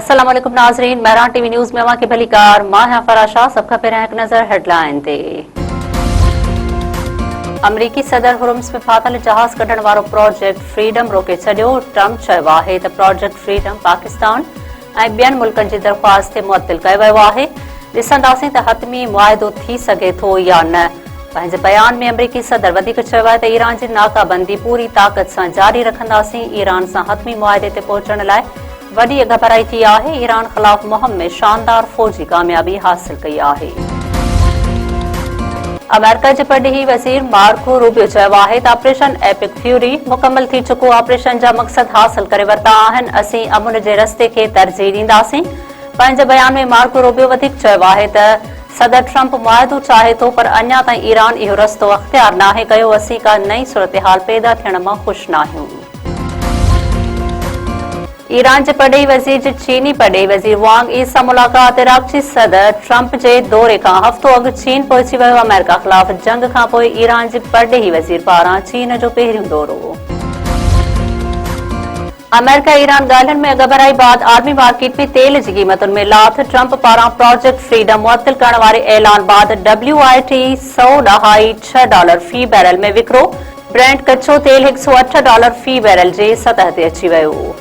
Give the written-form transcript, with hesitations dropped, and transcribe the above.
अस्सलाम वालेकुम नाज़रीन, महरान टीवी न्यूज़ में अवां खे भली कार। मां आहियां फराह शाह। सब खां पहिरियां हिकु नज़र हेडलाइन ते। अमरीकी सदर हुर्मुज़ में फाथल जहाज़ कढण वारो प्रोजेक्ट फ्रीडम रोके छॾियो। ट्रंप चयो आहे त प्रोजेक्ट फ्रीडम पाकिस्तान ऐं ॿियनि मुल्कनि जी दरख़्वास्त ते मुअत्तिल कयो वियो आहे। ॾिसंदासीं त हतमी मुआहिदो थी सघे थो या न। पंहिंजे बयान में अमरीकी सदर वधीक चयो आहे त ईरान जी नाकाबंदी पूरी ताक़त सां जारी रखंदासीं। ईरान सां हतमी मुआहिदे ते पहुचण लाइ वॾी घबराई थी आहे। ईरान ख़िलाफ़ मुहिम में शानदार फौजी कामयाबी हासिल कई आहे। अमेरिका जे परॾेही वज़ीर मार्को रूबियो चयो आहे त ऑपरेशन एपिक फ्यूरी मुकमल थी चुको। ऑपरेशन जा मक़सद हासिल करे वरिता आहिनि। असीं अमुन जे रस्ते खे तरजीह ॾींदासीं। पंहिंजे बयान में मार्को रूबियो वधीक चयो आहे त सदर ट्रंप मुआहिदो चाहे थो, पर अञा ताईं ईरान इहो रस्तो अख़्तियार नाहे कयो। असीं का नई सूरतहाल पैदा थियण मां ख़ुशि नाहियूं। ईरान जे परॾेही वज़ीर जी चीनी परॾेही वज़ीर वांग ई सां मुलाक़ात। इराक जी सदर ट्रंप जे दौरे खां हफ़्तो अॻु चीन पहुची वियो। अमेरिका ख़िलाफ़ जंग खां पोइ ईरान जे परॾेही वज़ीर पारां चीन जो पहिरियों दौरो। अमेरिका ईरान ॻाल्हियुनि में घबराई बाद आलमी मार्केट में तेल जी क़ीमतुनि में लाथ। ट्रंप पारां प्रोजेक्ट फ्रीडम मुअत्तिल करण वारे ऐलान बाद WIT $100.6 फी बैरल में विकिरो। ब्रेंट कच्चो तेल $108 फी बैरल जे सतह ते अची वियो।